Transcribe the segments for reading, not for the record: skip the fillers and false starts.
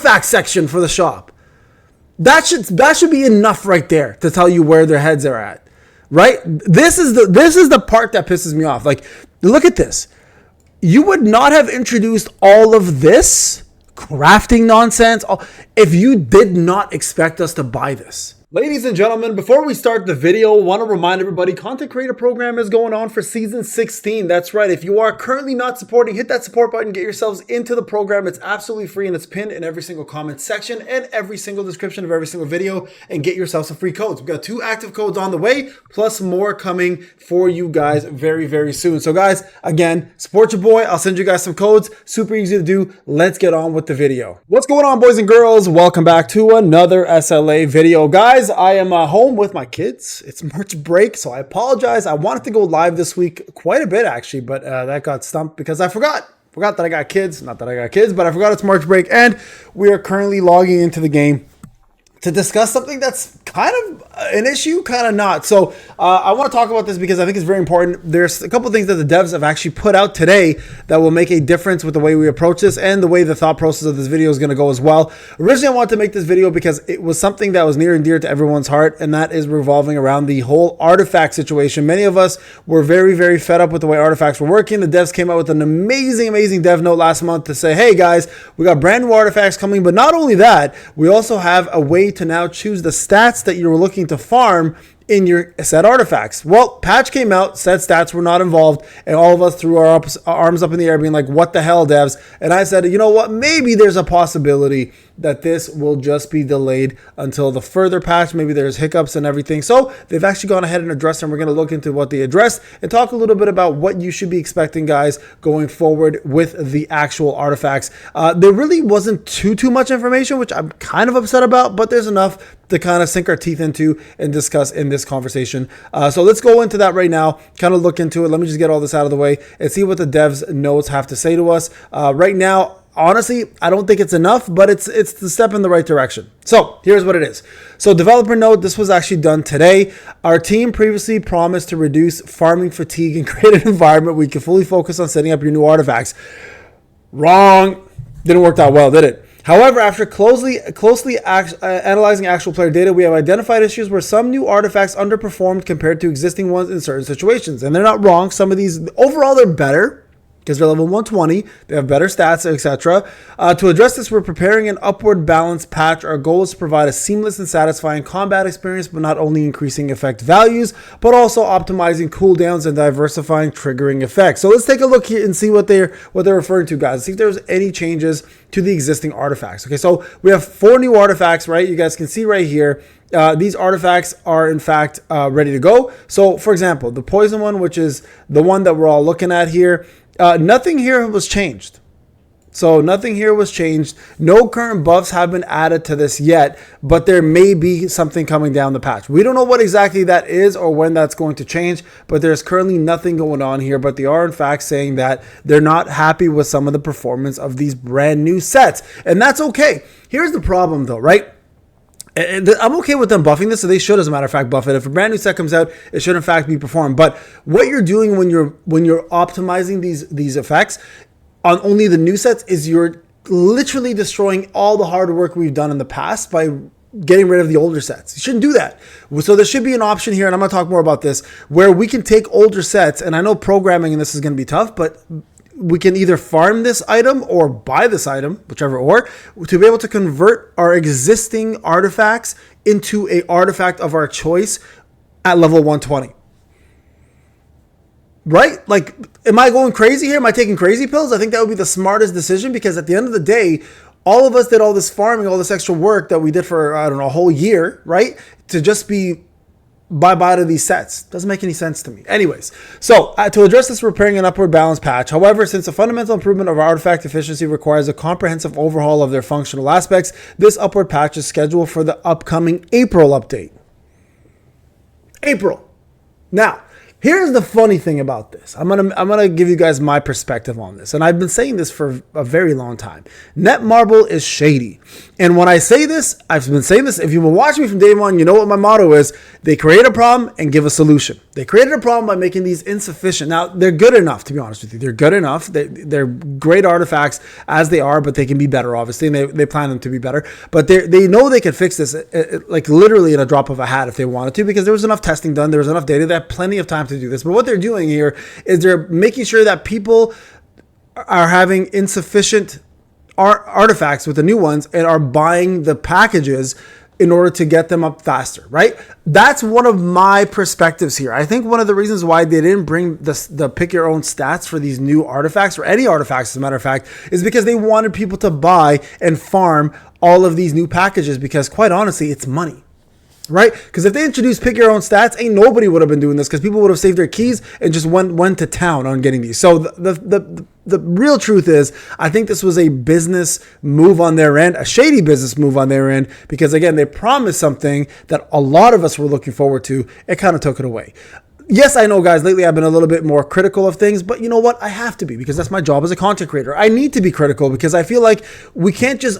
artifact section for the shop. That should be enough right there to tell you where their heads are at, right? This is the part that pisses me off. Like, look at this. You would not have introduced all of this crafting nonsense if you did not expect us to buy this. Ladies and gentlemen, before we start the video, I want to remind everybody, Content Creator Program is going on for Season 16. That's right. If you are currently not supporting, hit that support button, get yourselves into the program. It's absolutely free and it's pinned in every single comment section and every single description of every single video, and get yourself some free codes. We've got 2 active codes on the way, plus more coming for you guys very, very soon. So guys, again, support your boy. I'll send you guys some codes. Super easy to do. Let's get on with the video. What's going on, boys and girls? Welcome back to another SLA video. Guys, I am home with my kids. It's March break, so I apologize. I wanted to go live this week quite a bit, actually, but that got stumped because I forgot that I got kids. Not that I got kids, but I forgot it's March break, and we are currently logging into the game to discuss something that's kind of an issue, kind of not. So I want to talk about this because I think it's very important. There's a couple of things that the devs have actually put out today that will make a difference with the way we approach this and the way the thought process of this video is going to go as well. Originally, I wanted to make this video because it was something that was near and dear to everyone's heart, and that is revolving around the whole artifact situation. Many of us were very, very fed up with the way artifacts were working. The devs came out with an amazing dev note last month to say, hey guys, we got brand new artifacts coming, but not only that, we also have a way to now choose the stats that you were looking to farm in your set artifacts. Well, patch came out, said stats were not involved, and all of us threw our arms up in the air being like, what the hell, devs? And I said, you know what, maybe there's a possibility that this will just be delayed until the further patch. Maybe there's hiccups and everything. So they've actually gone ahead and addressed them. We're going to look into what they addressed and talk a little bit about what you should be expecting, guys, going forward with the actual artifacts. There really wasn't too much information, which I'm kind of upset about, but there's enough to kind of sink our teeth into and discuss in this conversation. So let's go into that right now, kind of look into it. Let me just get all this out of the way and see what the devs notes have to say to us. Right now, honestly, I don't think it's enough, but it's the step in the right direction. So here's what it is. So developer note, this was actually done today. Our team previously promised to reduce farming fatigue and create an environment where you can fully focus on setting up your new artifacts. Wrong. Didn't work that well, did it? However, after closely analyzing actual player data, we have identified issues where some new artifacts underperformed compared to existing ones in certain situations. And they're not wrong. Some of these, overall, they're better because they're level 120. They have better stats, etc. To address this, we're preparing an upward balance patch. Our goal is to provide a seamless and satisfying combat experience, but not only increasing effect values, but also optimizing cooldowns and diversifying triggering effects. So let's take a look here and see what they're referring to, guys. See if there's any changes to the existing artifacts. Okay, so we have 4 new artifacts, right? You guys can see right here. These artifacts are in fact ready to go. So for example, the poison one, which is the one that we're all looking at here, nothing here was changed. So nothing here was changed. No current buffs have been added to this yet, but there may be something coming down the patch. We don't know what exactly that is or when that's going to change, but there's currently nothing going on here. But they are in fact saying that they're not happy with some of the performance of these brand new sets. And that's okay. Here's the problem though, right? And I'm okay with them buffing this, so they should, as a matter of fact, buff it. If a brand new set comes out, it should in fact be performed. But what you're doing when you're optimizing these effects on only the new sets is you're literally destroying all the hard work we've done in the past by getting rid of the older sets. You shouldn't do that. So there should be an option here, and I'm going to talk more about this, where we can take older sets, and I know programming in this is going to be tough, but we can either farm this item or buy this item, whichever, or to be able to convert our existing artifacts into an artifact of our choice at level 120. Right? Like, am I going crazy here? Am I taking crazy pills? I think that would be the smartest decision, because at the end of the day, all of us did all this farming, all this extra work that we did for, I don't know, a whole year, right? To just be bye-bye to these sets. Doesn't make any sense to me. Anyways, so to address this, we're preparing an upward balance patch. However, since the fundamental improvement of our artifact efficiency requires a comprehensive overhaul of their functional aspects, this upward patch is scheduled for the upcoming April update. April. Now, here's the funny thing about this. I'm gonna give you guys my perspective on this, and I've been saying this for a very long time. Netmarble is shady. And when I say this, I've been saying this. If you've been watching me from day one, you know what my motto is. They create a problem and give a solution. They created a problem by making these insufficient. Now, they're good enough, to be honest with you. They're good enough. They're great artifacts as they are, but they can be better, obviously, and they plan them to be better. But they know they could fix this like literally in a drop of a hat if they wanted to, because there was enough testing done. There was enough data. They had plenty of time to do this. But what they're doing here is they're making sure that people are having insufficient artifacts with the new ones and are buying the packages in order to get them up faster, right? That's one of my perspectives here. I think one of the reasons why they didn't bring the pick your own stats for these new artifacts, or any artifacts as a matter of fact, is because they wanted people to buy and farm all of these new packages, because quite honestly, it's money. Right? Because if they introduced pick your own stats, ain't nobody would have been doing this, because people would have saved their keys and just went to town on getting these. So the real truth is, I think this was a business move on their end, a shady business move on their end, because again, they promised something that a lot of us were looking forward to. It kind of took it away. Yes, I know, guys, lately I've been a little bit more critical of things, but you know what? I have to be, because that's my job as a content creator. I need to be critical, because I feel like we can't just,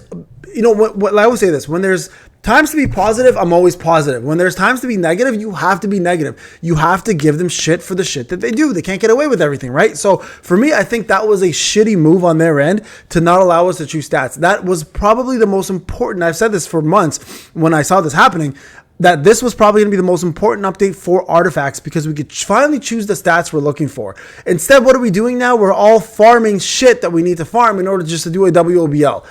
you know, what I always say this, when there's times to be positive, I'm always positive. When there's times to be negative, you have to be negative. You have to give them shit for the shit that they do. They can't get away with everything, right? So for me, I think that was a shitty move on their end to not allow us to choose stats. That was probably the most important. I've said this for months when I saw this happening, that this was probably going to be the most important update for artifacts, because we could finally choose the stats we're looking for. Instead, what are we doing now? We're all farming shit that we need to farm in order just to do a WOBL.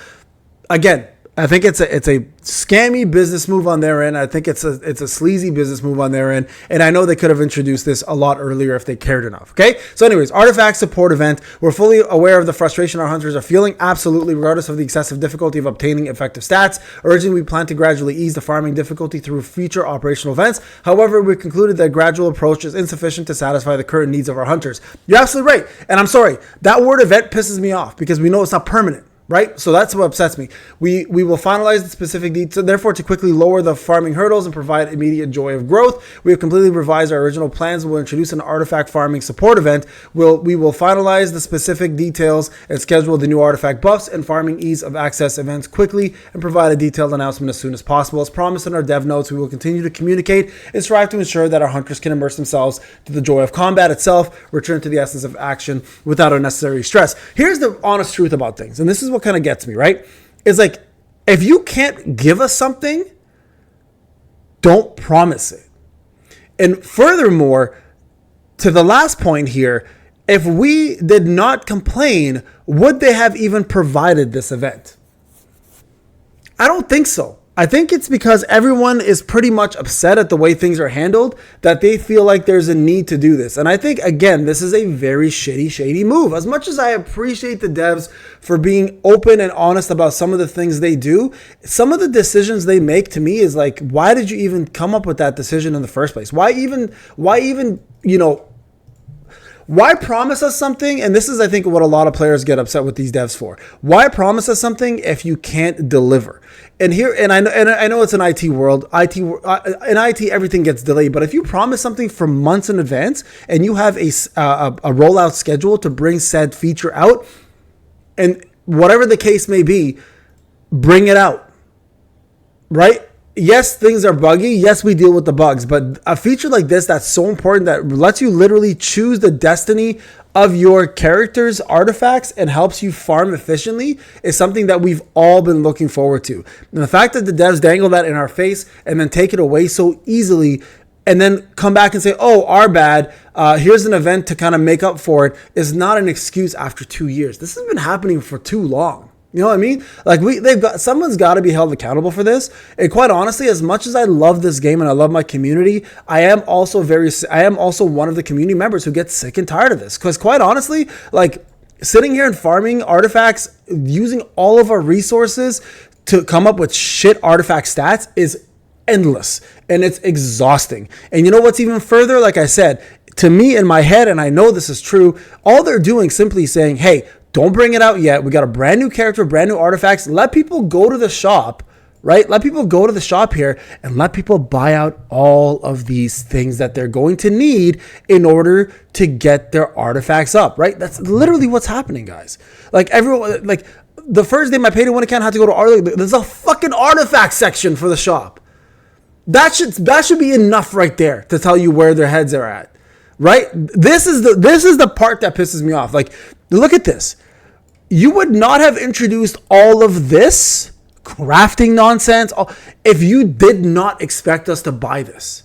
Again, I think it's a scammy business move on their end. I think it's a sleazy business move on their end. And I know they could have introduced this a lot earlier if they cared enough. Okay. So anyways, artifact support event. We're fully aware of the frustration our hunters are feeling, absolutely, regardless of the excessive difficulty of obtaining effective stats. Originally, we plan to gradually ease the farming difficulty through future operational events. However, we concluded that gradual approach is insufficient to satisfy the current needs of our hunters. You're absolutely right. And I'm sorry, that word event pisses me off, because we know it's not permanent. Right? So that's what upsets me. We will finalize the specific details, therefore, to quickly lower the farming hurdles and provide immediate joy of growth. We have completely revised our original plans and will introduce an artifact farming support event. We will finalize the specific details and schedule the new artifact buffs and farming ease of access events quickly, and provide a detailed announcement as soon as possible. As promised in our dev notes, we will continue to communicate and strive to ensure that our hunters can immerse themselves to the joy of combat itself, return to the essence of action without unnecessary stress. Here's the honest truth about things, and this is what kind of gets me, right? It's like, if you can't give us something, don't promise it. And furthermore, to the last point here, if we did not complain, would they have even provided this event? I don't think so. I think it's because everyone is pretty much upset at the way things are handled that they feel like there's a need to do this. And I think, again, this is a very shady move. As much as I appreciate the devs for being open and honest about some of the things they do, some of the decisions they make, to me, is like, why did you even come up with that decision in the first place? Why even, you know, why promise us something? And this is, I think, what a lot of players get upset with these devs for. Why promise us something if you can't deliver? And I know it's an IT world. In IT, everything gets delayed. But if you promise something for months in advance and you have a rollout schedule to bring said feature out, and whatever the case may be, bring it out, right? Yes, things are buggy. Yes, we deal with the bugs, but a feature like this that's so important, that lets you literally choose the destiny of your character's artifacts and helps you farm efficiently, is something that we've all been looking forward to. And the fact that the devs dangle that in our face and then take it away so easily, and then come back and say, oh, our bad, here's an event to kind of make up for it, is not an excuse after 2 years. This has been happening for too long. You know what I mean? Like, someone's got to be held accountable for this. And quite honestly, as much as I love this game and I love my community, I am also one of the community members who gets sick and tired of this. Because quite honestly, like, sitting here and farming artifacts, using all of our resources to come up with shit artifact stats is endless, and it's exhausting. And you know what's even further? Like I said, to me, in my head, and I know this is true, all they're doing simply saying, hey, don't bring it out yet. We got a brand new character, brand new artifacts. Let people go to the shop, right? Let people go to the shop here and let people buy out all of these things that they're going to need in order to get their artifacts up, right? That's literally what's happening, guys. Like, everyone, like, the first day my payday one account had to go to Artifact. There's a fucking artifact section for the shop. That should be enough right there to tell you where their heads are at, right? This is the part that pisses me off. Like, look at this. You would not have introduced all of this crafting nonsense if you did not expect us to buy this.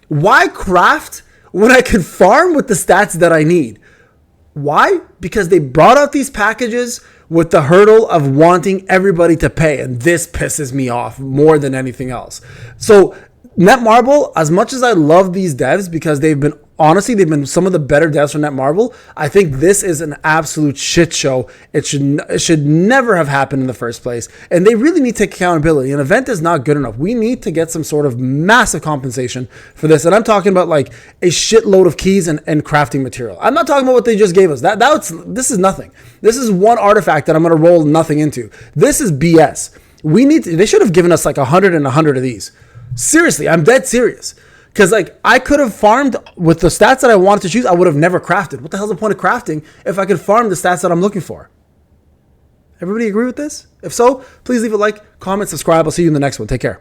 Why craft when I can farm with the stats that I need? Why? Because they brought out these packages with the hurdle of wanting everybody to pay. And this pisses me off more than anything else. So Netmarble, as much as I love these devs because they've been some of the better devs for Netmarble, I think this is an absolute shit show. It should never have happened in the first place. And they really need to take accountability. An event is not good enough. We need to get some sort of massive compensation for this. And I'm talking about like a shitload of keys and crafting material. I'm not talking about what they just gave us. This is nothing. This is one artifact that I'm going to roll nothing into. This is BS. They should have given us like 100 and 100 of these. Seriously, I'm dead serious. Because like I could have farmed with the stats that I wanted to choose. I would have never crafted. What the hell's the point of crafting if I could farm the stats that I'm looking for? Everybody agree with this? If so, please leave a like, comment, subscribe. I'll see you in the next one. Take care.